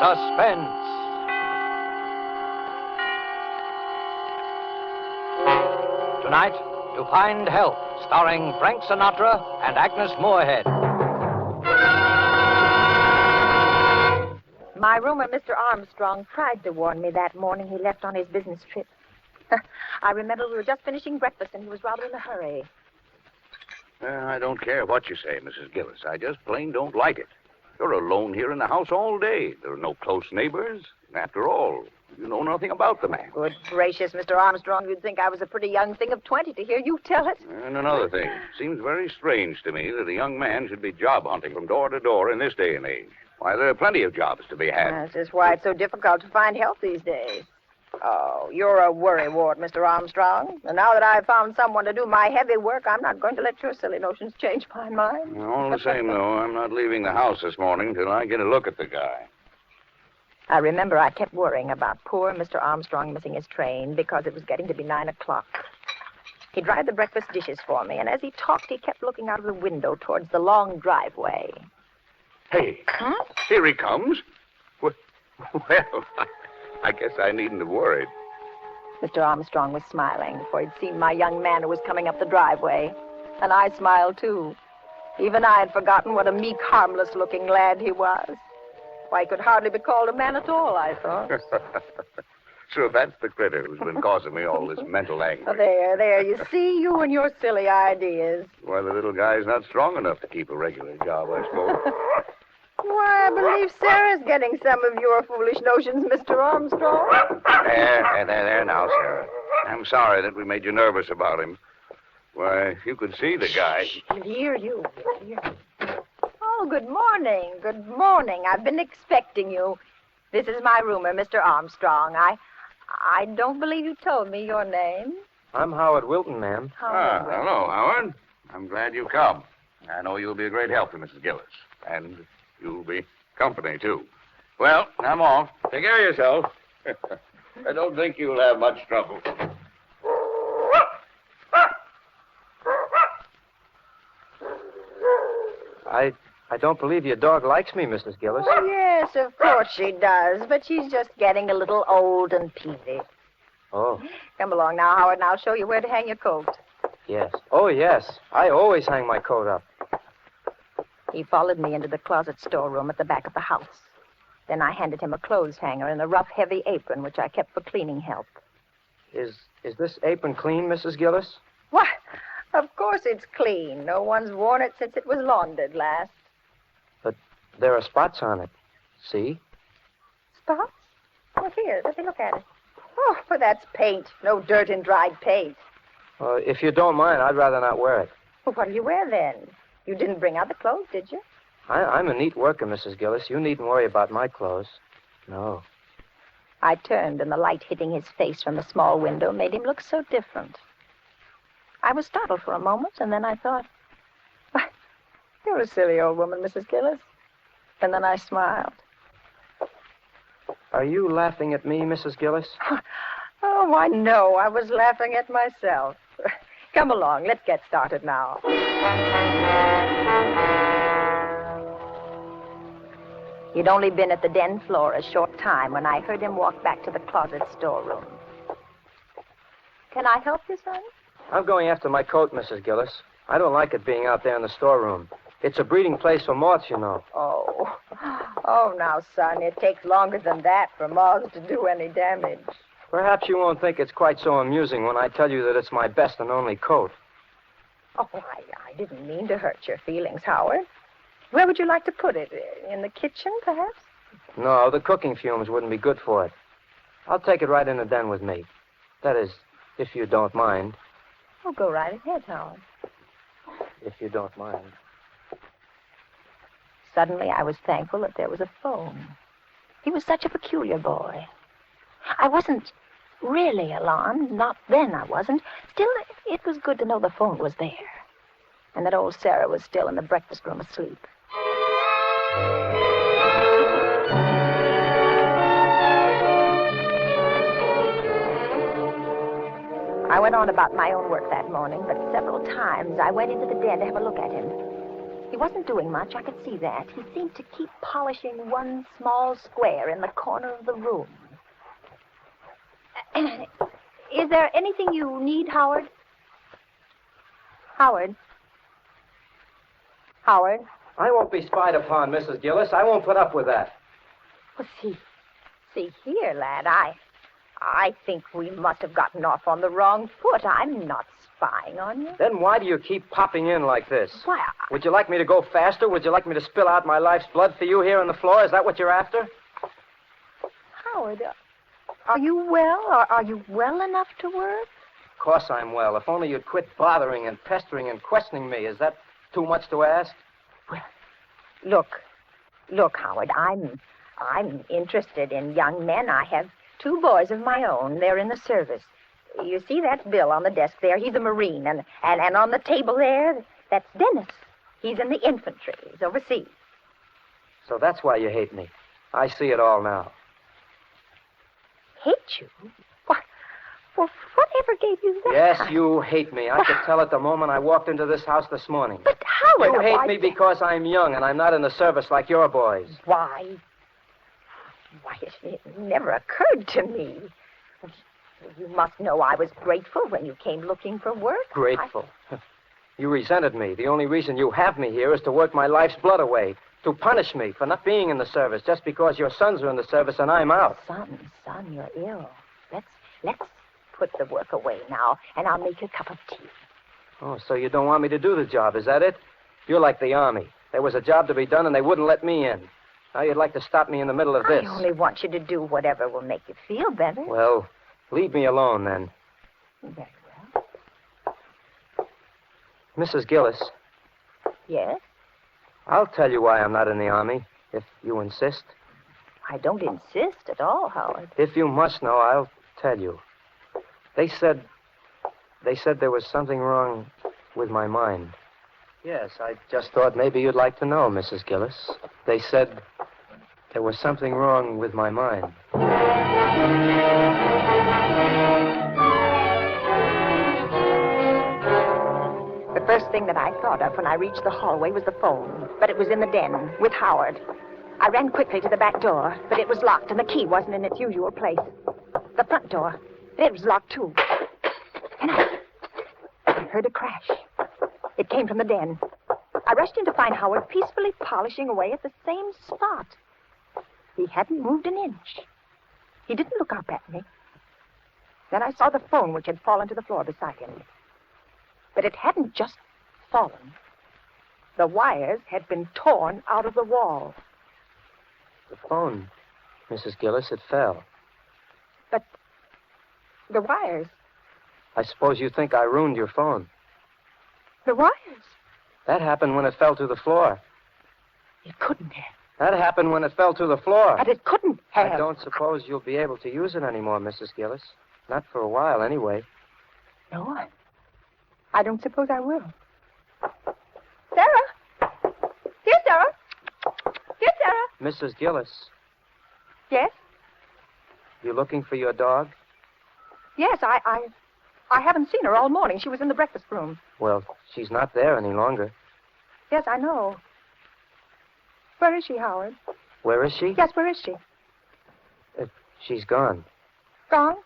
Suspense. Tonight, To Find Help, starring Frank Sinatra and Agnes Moorehead. My roomer, Mr. Armstrong, tried to warn me that morning he left on his business trip. I remember we were just finishing breakfast and he was rather in a hurry. I don't care what you say, Mrs. Gillis. I just plain don't like it. You're alone here in the house all day. There are no close neighbors. And after all, you know nothing about the man. Good gracious, Mr. Armstrong, you'd think I was a pretty young thing of 20 to hear you tell it. And another thing. Seems very strange to me that a young man should be job hunting from door to door in this day and age. Why, there are plenty of jobs to be had. This is why it's so difficult to find help these days. Oh, you're a worrywart, Mr. Armstrong. And now that I've found someone to do my heavy work, I'm not going to let your silly notions change my mind. All the same, though, I'm not leaving the house this morning till I get a look at the guy. I remember I kept worrying about poor Mr. Armstrong missing his train because it was getting to be 9 o'clock. He dried the breakfast dishes for me, and as he talked, he kept looking out of the window towards the long driveway. Hey, Here he comes. Well, I guess I needn't have worried. Mr. Armstrong was smiling, for he'd seen my young man who was coming up the driveway. And I smiled, too. Even I had forgotten what a meek, harmless-looking lad he was. Why, he could hardly be called a man at all, I thought. So that's the critter who's been causing me all this mental anguish. Oh, there, you see, you and your silly ideas. Well, the little guy's not strong enough to keep a regular job, I suppose. Why, I believe Sarah's getting some of your foolish notions, Mr. Armstrong. There now, Sarah. I'm sorry that we made you nervous about him. Why, if you could see the guy. He'll hear you. Oh, good morning. Good morning. I've been expecting you. This is my roomer, Mr. Armstrong. I don't believe you told me your name. I'm Howard Wilton, ma'am. Hello, Howard. I'm glad you come. I know you'll be a great help to Mrs. Gillis. And you'll be company, too. Well, I'm off. Take care of yourself. I don't think you'll have much trouble. I don't believe your dog likes me, Mrs. Gillis. Yes, of course she does, but she's just getting a little old and peevy. Oh, Come along now, Howard, and I'll show you where to hang your coat. yes. Oh, yes. I always hang my coat up. He followed me into the closet storeroom at the back of the house. Then I handed him a clothes hanger and a rough, heavy apron, which I kept for cleaning help. Is this apron clean, Mrs. Gillis? Why, of course it's clean. No one's worn it since it was laundered last. But there are spots on it. See? Spots? Oh, here, let me look at it. Oh, but that's paint. No dirt and dried paint. If you don't mind, I'd rather not wear it. Well, what do you wear then? You didn't bring out the clothes, did you? I'm a neat worker, Mrs. Gillis. You needn't worry about my clothes. No. I turned, and the light hitting his face from the small window made him look so different. I was startled for a moment, and then I thought, why, you're a silly old woman, Mrs. Gillis. And then I smiled. Are you laughing at me, Mrs. Gillis? Oh, why, no. I was laughing at myself. Come along. Let's get started now. He'd only been at the den floor a short time when I heard him walk back to the closet storeroom. Can I help you, son? I'm going after my coat, Mrs. Gillis. I don't like it being out there in the storeroom. It's a breeding place for moths, you know. Oh, now, son, it takes longer than that for moths to do any damage. Perhaps you won't think it's quite so amusing when I tell you that it's my best and only coat. Oh, I didn't mean to hurt your feelings, Howard. Where would you like to put it? In the kitchen, perhaps? No, the cooking fumes wouldn't be good for it. I'll take it right in the den with me. That is, if you don't mind. Oh, go right ahead, Howard. If you don't mind. Suddenly, I was thankful that there was a phone. He was such a peculiar boy. I wasn't really alarmed. Not then, I wasn't. Still, it was good to know the phone was there. And that old Sarah was still in the breakfast room asleep. I went on about my own work that morning, but several times I went into the den to have a look at him. He wasn't doing much, I could see that. He seemed to keep polishing one small square in the corner of the room. Is there anything you need, Howard? Howard? Howard? I won't be spied upon, Mrs. Gillis. I won't put up with that. Well, see here, lad. I think we must have gotten off on the wrong foot. I'm not spying on you. Then why do you keep popping in like this? Why? Would you like me to go faster? Would you like me to spill out my life's blood for you here on the floor? Is that what you're after? Howard, are you well? Are you well enough to work? Of course I'm well. If only you'd quit bothering and pestering and questioning me. Is that too much to ask? Well, look, Howard, I'm interested in young men. I have 2 boys of my own. They're in the service. You see that Bill on the desk there? He's a Marine. And on the table there, that's Dennis. He's in the infantry. He's overseas. So that's why you hate me. I see it all now. Hate you? Well, whatever gave you that? Yes, you hate me. I could tell it the moment I walked into this house this morning. But Howard... You hate me because I'm young and I'm not in the service like your boys. Why, it never occurred to me. You must know I was grateful when you came looking for work. Grateful? You resented me. The only reason you have me here is to work my life's blood away, to punish me for not being in the service just because your sons are in the service and I'm out. Son, you're ill. Let's put the work away now, and I'll make you a cup of tea. Oh, so you don't want me to do the job, is that it? You're like the Army. There was a job to be done, and they wouldn't let me in. Now you'd like to stop me in the middle of this. I only want you to do whatever will make you feel better. Well, leave me alone, then. Very well. Mrs. Gillis. Yes? I'll tell you why I'm not in the Army, if you insist. I don't insist at all, Howard. If you must know, I'll tell you. They said there was something wrong with my mind. Yes, I just thought maybe you'd like to know, Mrs. Gillis. They said there was something wrong with my mind. The first thing that I thought of when I reached the hallway was the phone, but it was in the den with Howard. I ran quickly to the back door, but it was locked and the key wasn't in its usual place. The front door, it was locked too. And I heard a crash. It came from the den. I rushed in to find Howard peacefully polishing away at the same spot. He hadn't moved an inch. He didn't look up at me. Then I saw the phone, which had fallen to the floor beside him. But it hadn't just fallen. The wires had been torn out of the wall. The phone, Mrs. Gillis, it fell. But the wires... I suppose you think I ruined your phone. The wires? That happened when it fell to the floor. It couldn't have. That happened when it fell to the floor. But it couldn't have. I don't suppose you'll be able to use it anymore, Mrs. Gillis. Not for a while, anyway. No, I don't suppose I will. Sarah! Here, Sarah! Here, Sarah! Mrs. Gillis, Yes? you looking for your dog? Yes, I haven't seen her all morning. She was in the breakfast room. Well, she's not there any longer. Yes, I know. Where is she, Howard? Where is she? Yes, where is she? She's gone. Gone?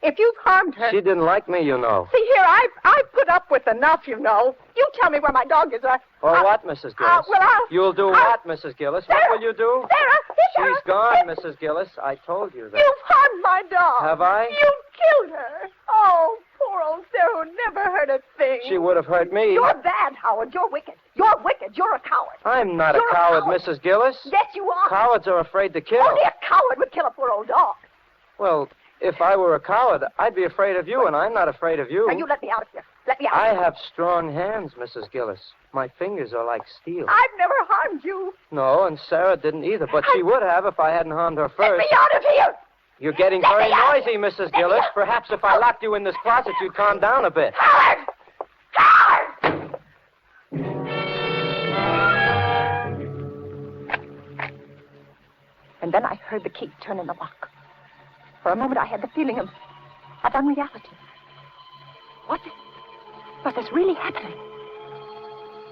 If you've harmed her... She didn't like me, you know. See here, I've put up with enough, you know. You tell me where my dog is. What, Mrs. Gillis? You'll do what, Mrs. Gillis? Sarah, What will you do? Sarah! She's gone, Mrs. Gillis. I told you that. You've harmed my dog. Have I? You killed her. Oh, poor old Sarah who never heard a thing. She would have hurt me. You're bad, Howard. You're wicked. You're wicked. You're a coward. I'm not You're a coward, coward. Mrs. Gillis. Yes, you are. Cowards are afraid to kill. Only a coward would kill a poor old dog. Well, if I were a coward, I'd be afraid of you, and I'm not afraid of you. Now, you let me out of here. Let me out. I have strong hands, Mrs. Gillis. My fingers are like steel. I've never harmed you. No, and Sarah didn't either, but she would have if I hadn't harmed her Let first. me out of here. You're getting Let very me out. noisy, Mrs. Gillis. Perhaps if I locked you in this closet, you'd calm down a bit. Howard! Howard! And then I heard the key turn in the lock. For a moment, I had the feeling of unreality. What is really happening?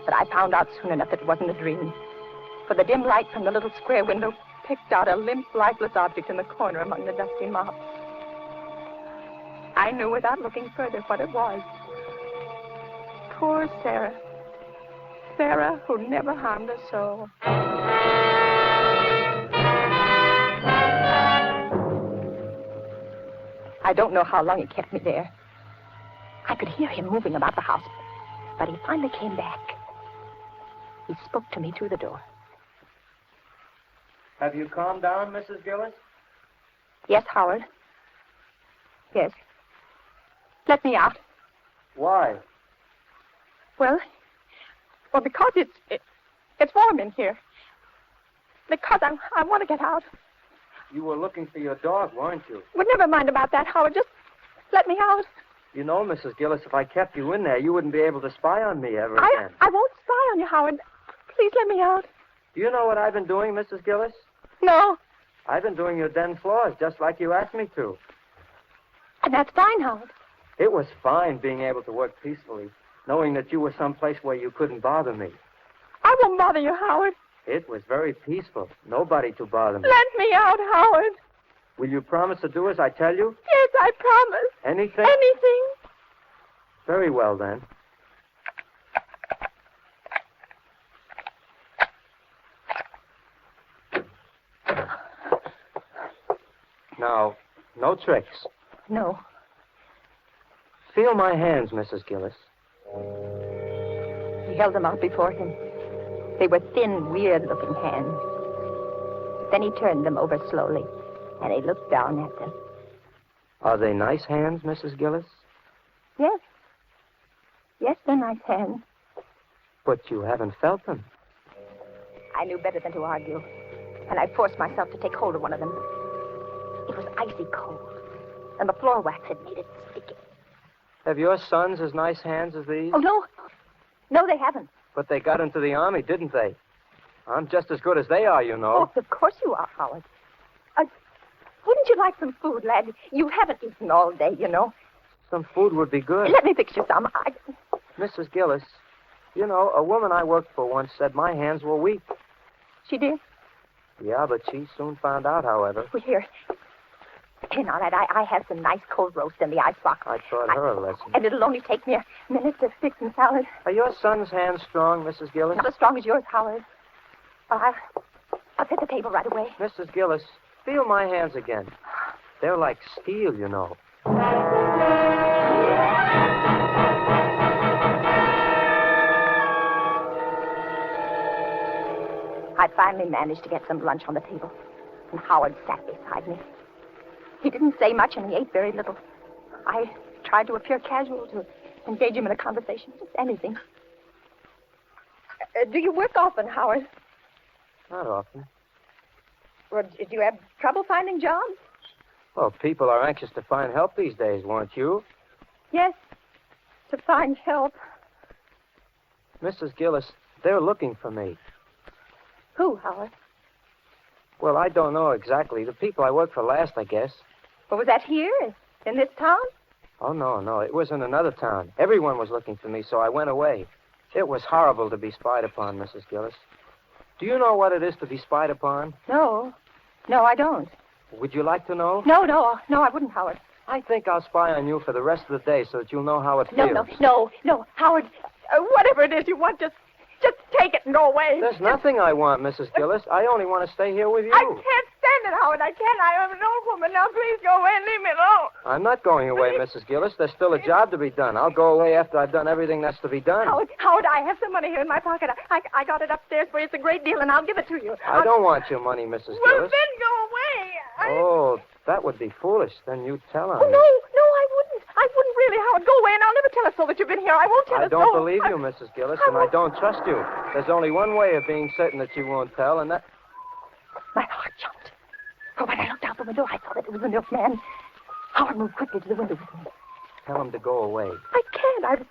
But I found out soon enough that it wasn't a dream. For the dim light from the little square window picked out a limp, lifeless object in the corner among the dusty mops. I knew without looking further what it was. Poor Sarah. Sarah, who never harmed a soul. I don't know how long he kept me there. I could hear him moving about the house, but he finally came back. He spoke to me through the door. Have you calmed down, Mrs. Gillis? Yes, Howard. Yes. Let me out. Why? Well, because it's warm in here. Because I want to get out. You were looking for your dog, weren't you? Well, never mind about that, Howard. Just let me out. You know, Mrs. Gillis, if I kept you in there, you wouldn't be able to spy on me ever again. I won't spy on you, Howard. Please let me out. Do you know what I've been doing, Mrs. Gillis? No. I've been doing your den floors, just like you asked me to. And that's fine, Howard. It was fine being able to work peacefully, knowing that you were someplace where you couldn't bother me. I won't bother you, Howard. It was very peaceful. Nobody to bother me. Let me out, Howard. Will you promise to do as I tell you? Yes, I promise. Anything? Anything. Very well, then. Now, no tricks. No. Feel my hands, Mrs. Gillis. He held them out before him. They were thin, weird-looking hands. Then he turned them over slowly, and he looked down at them. Are they nice hands, Mrs. Gillis? Yes. Yes, they're nice hands. But you haven't felt them. I knew better than to argue, and I forced myself to take hold of one of them. It was icy cold, and the floor wax had made it sticky. Have your sons as nice hands as these? Oh, no. No, they haven't. But they got into the Army, didn't they? I'm just as good as they are, you know. Oh, of course you are, Howard. Wouldn't you like some food, lad? You haven't eaten all day, you know. Some food would be good. Let me fix you some. Mrs. Gillis, you know, a woman I worked for once said my hands were weak. She did? Yeah, but she soon found out, however. Well, here. Here now, lad, I have some nice cold roast in the icebox. I taught her a lesson. And it'll only take me a minute to fix some salad. Are your son's hands strong, Mrs. Gillis? Not as strong as yours, Howard. Well, I'll set the table right away. Mrs. Gillis, feel my hands again. They're like steel, you know. I finally managed to get some lunch on the table, and Howard sat beside me. He didn't say much, and he ate very little. I tried to appear casual, to engage him in a conversation, just anything. Do you work often, Howard? Not often. Well, do you have trouble finding jobs? Well, people are anxious to find help these days, weren't you? Yes, to find help. Mrs. Gillis, they're looking for me. Who, Howard? Well, I don't know exactly. The people I worked for last, I guess. Well, was that here, in this town? Oh, no. It was in another town. Everyone was looking for me, so I went away. It was horrible to be spied upon, Mrs. Gillis. Do you know what it is to be spied upon? No. No, I don't. Would you like to know? No, I wouldn't, Howard. I think I'll spy on you for the rest of the day so that you'll know how it feels. No, Howard. Whatever it is you want, just take it and go away. There's nothing I want, Mrs. Gillis. I only want to stay here with you. I can't stand it, Howard. I can't. I am an old woman. Now, please go away and leave me alone. I'm not going away, Mrs. Gillis. There's still a job to be done. I'll go away after I've done everything that's to be done. Howard, I have some money here in my pocket. I got it upstairs for you. It's a great deal, and I'll give it to you. I don't want your money, Mrs. Well, Gillis. then go away. Oh, that would be foolish. Then you'd tell on Oh, me. no, I wouldn't. I wouldn't really, Howard. Go away, and I'll never tell us so that you've been here. I won't tell I us don't so. believe you, Mrs. Gillis, and I don't trust you. There's only one way of being certain that you won't tell, and that... My heart jumped. For when I looked out the window, I saw that it was the milkman. Howard moved quickly to the window with me. Tell him to go away. I can't.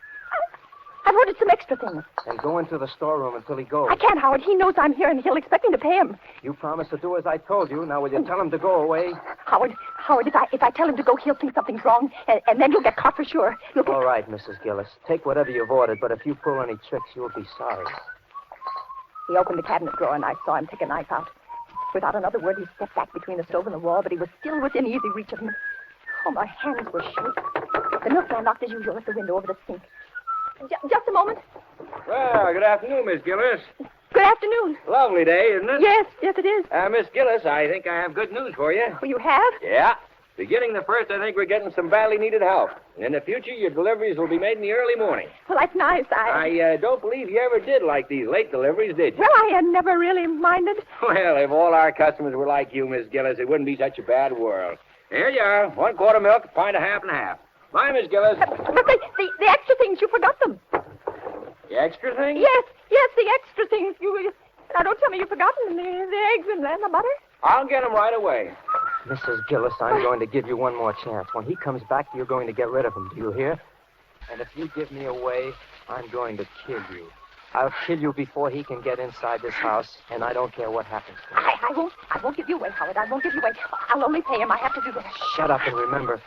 I've ordered some extra things. And go into the storeroom until he goes. I can't, Howard. He knows I'm here, and he'll expect me to pay him. You promised to do as I told you. Now, will you tell him to go away? Howard, Howard, if I tell him to go, he'll think something's wrong, and then you'll get caught for sure. All right, Mrs. Gillis. Take whatever you've ordered, but if you pull any tricks, you'll be sorry. He opened the cabinet drawer, and I saw him take a knife out. Without another word, he stepped back between the stove and the wall, but he was still within easy reach of me. Oh, my hands were shaking. The milkman knocked as usual at the window over the sink. Just a moment. Well, good afternoon, Miss Gillis. Good afternoon. Lovely day, isn't it? Yes, it is. Miss Gillis, I think I have good news for you. Oh, you have? Yeah. Beginning the 1st, I think we're getting some badly needed help. In the future, your deliveries will be made in the early morning. Well, that's nice. I don't believe you ever did like these late deliveries, did you? Well, I had never really minded. Well, if all our customers were like you, Miss Gillis, it wouldn't be such a bad world. Here you are. 1 quart of milk, a pint of half and half. Bye, Miss Gillis. But the extra things, you forgot them. The extra thing? Yes, the extra things. Now, don't tell me you've forgotten the eggs and the butter. I'll get them right away. Mrs. Gillis, I'm going to give you one more chance. When he comes back, you're going to get rid of him. Do you hear? And if you give me away, I'm going to kill you. I'll kill you before he can get inside this house, and I don't care what happens to him. I won't give you away, Howard. I won't give you away. I'll only pay him. I have to do that. Shut up and remember.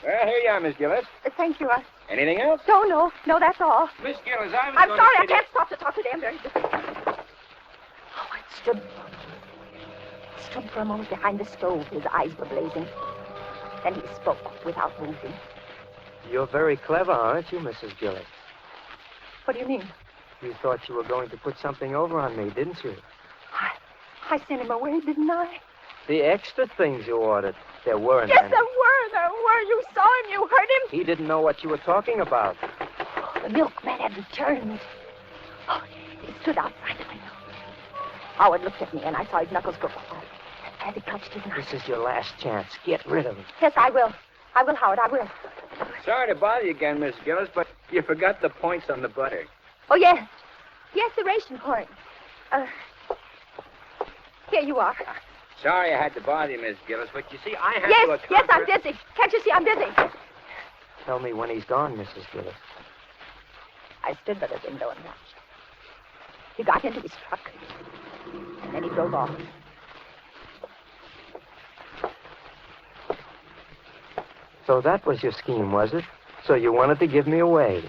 Well, here you are, Miss Gillis. Thank you. Anything else? No, that's all. Miss Gillis, I'm sorry, I can't stop to talk to them. Howard stood for a moment behind the stove. His eyes were blazing. Then he spoke without moving. You're very clever, aren't you, Mrs. Gillis? What do you mean? You thought you were going to put something over on me, didn't you? I sent him away, didn't I? The extra things you ordered. There weren't Yes, any. there were. You saw him. You heard him. He didn't know what you were talking about. The milkman had returned. Oh, he stood outside the window. Howard looked at me, and I saw his knuckles go quiet as he clutched his knife. This is your last chance. Get rid of him. Yes, I will. Howard, I will. Sorry to bother you again, Miss Gillis, but you forgot the points on the butter. Oh, yes. Yes, the ration point. Here you are. Sorry I had to bother you, Miss Gillis, but you see, I have to Yes, account I'm busy. Can't you see I'm busy? Tell me when he's gone, Mrs. Gillis. I stood by the window and watched. He got into his truck, and then he drove off. So that was your scheme, was it? So you wanted to give me away.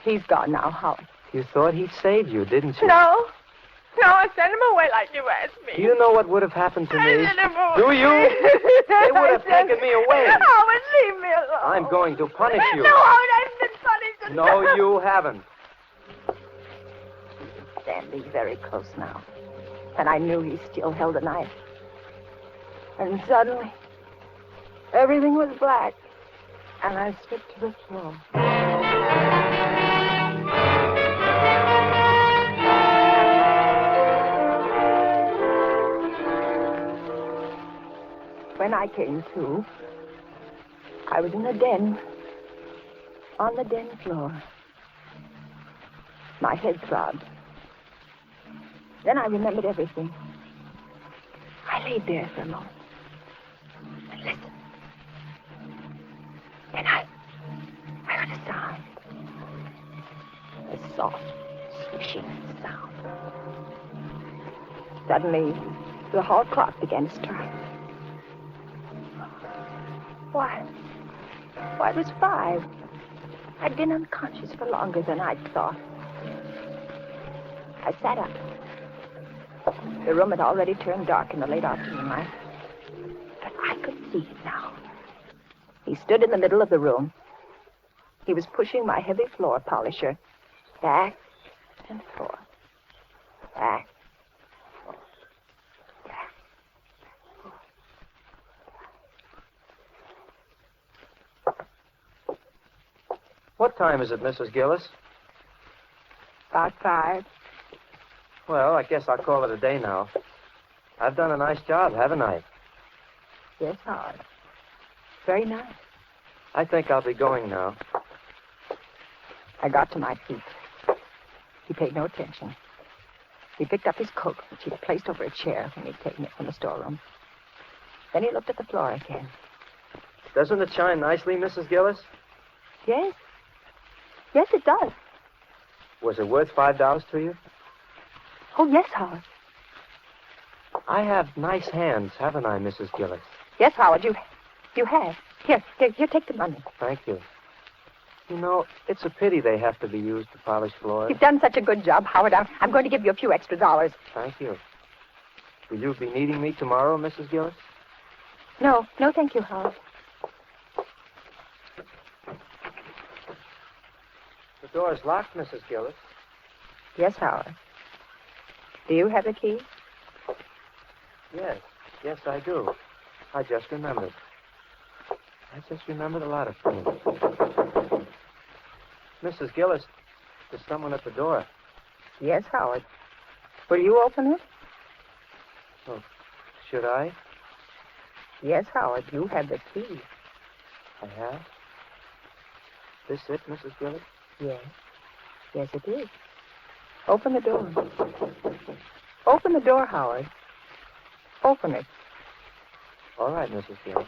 He's gone now, Howard. You thought he'd save you, didn't you? No, I sent him away like you asked me. Do you know what would have happened to I me? sent him away. Do you? They would have taken me away. Howard, leave me alone. I'm going to punish you. No, Howard, I've been punished. No, you haven't. Standing very close now, and I knew he still held a knife. And suddenly, everything was black, and I slipped to the floor. When I came to, I was in a den, on the den floor. My head throbbed. Then I remembered everything. I laid there for a moment and listened. Then I heard a sound. A soft, swishing sound. Suddenly, the hall clock began to strike. Why, it was 5. I'd been unconscious for longer than I'd thought. I sat up. The room had already turned dark in the late afternoon light. But I could see him now. He stood in the middle of the room. He was pushing my heavy floor polisher back and forth. Back. What time is it, Mrs. Gillis? About 5. Well, I guess I'll call it a day now. I've done a nice job, haven't I? Yes, Howard. Very nice. I think I'll be going now. I got to my feet. He paid no attention. He picked up his coat, which he'd placed over a chair when he'd taken it from the storeroom. Then he looked at the floor again. Doesn't it shine nicely, Mrs. Gillis? Yes. Yes, it does. Was it worth $5 to you? Oh, yes, Howard. I have nice hands, haven't I, Mrs. Gillis? Yes, Howard, you have. Here, take the money. Thank you. You know, it's a pity they have to be used to polish floors. You've done such a good job, Howard. I'm going to give you a few extra dollars. Thank you. Will you be needing me tomorrow, Mrs. Gillis? No, thank you, Howard. The door's locked, Mrs. Gillis. Yes, Howard. Do you have the key? Yes, I do. I just remembered. A lot of things. Mrs. Gillis, there's someone at the door. Yes, Howard. Will you open it? Oh, should I? Yes, Howard, you have the key. I have? This it, Mrs. Gillis? Yes. Yes, it is. Open the door. Open the door, Howard. Open it. All right, Mrs. Gillis.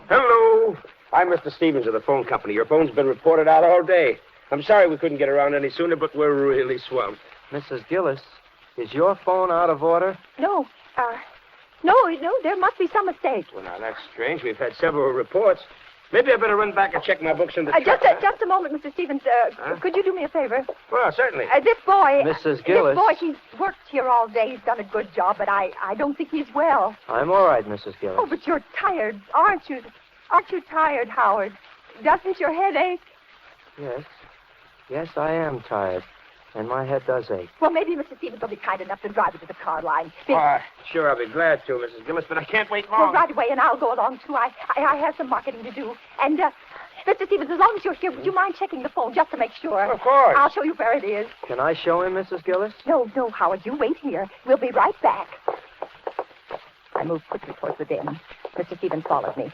Hello. I'm Mr. Stevens of the phone company. Your phone's been reported out all day. I'm sorry we couldn't get around any sooner, but we're really swamped. Mrs. Gillis, is your phone out of order? No, there must be some mistake. Well, now, that's strange. We've had several reports. Maybe I better run back and check my books in the truck. Just a moment, Mr. Stevens. Could you do me a favor? Well, certainly. This boy... Mrs. Gillis. This boy, he's worked here all day. He's done a good job, but I don't think he's well. I'm all right, Mrs. Gillis. Oh, but you're tired, aren't you? Aren't you tired, Howard? Doesn't your head ache? Yes, I am tired. And my head does ache. Well, maybe Mr. Stevens will be kind enough to drive you to the car line. Sure, I'll be glad to, Mrs. Gillis, but I can't wait long. Well, right away, and I'll go along, too. I have some marketing to do. And, Mr. Stevens, as long as you're here, would you mind checking the phone just to make sure? Of course. I'll show you where it is. Can I show him, Mrs. Gillis? No, Howard, you wait here. We'll be right back. I moved quickly towards the den. Mr. Stevens followed me.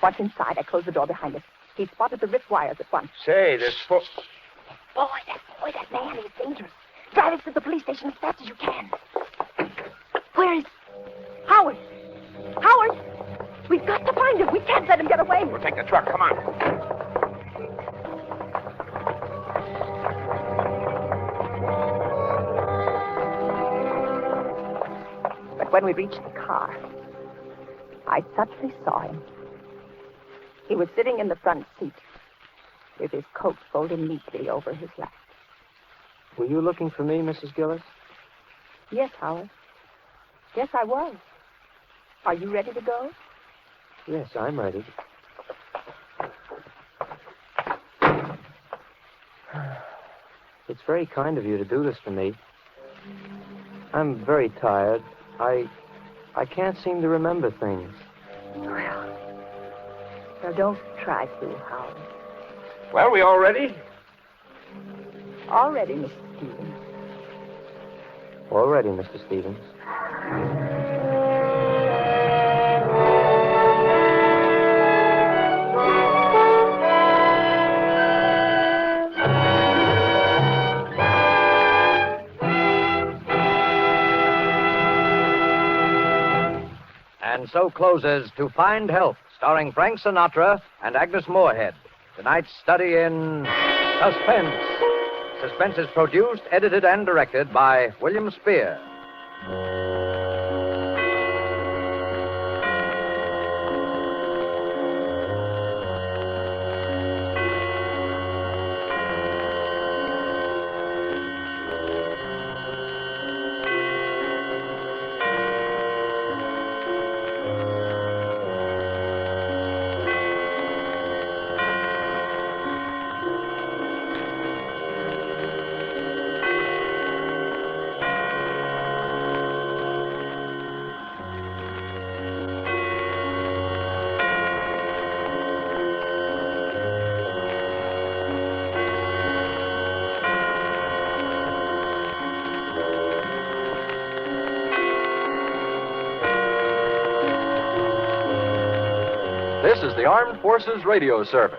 Once inside, I closed the door behind us. He spotted the wrist wires at once. Say, this Boy, that man is dangerous. Drive us to the police station as fast as you can. Where is... Howard! Howard! We've got to find him. We can't let him get away. We'll take the truck. Come on. But when we reached the car, I suddenly saw him. He was sitting in the front seat with his coat folded neatly over his lap. Were you looking for me, Mrs. Gillis? Yes, Howard. Yes, I was. Are you ready to go? Yes, I'm ready. It's very kind of you to do this for me. I'm very tired. I can't seem to remember things. Well, don't try to, Howard. Well, we all ready? All ready, Mr. Stevens. All ready, Mr. Stevens. And so closes To Find Help, starring Frank Sinatra and Agnes Moorehead. Tonight's study in Suspense. Suspense is produced, edited, and directed by William Spear. This is the Armed Forces Radio Service.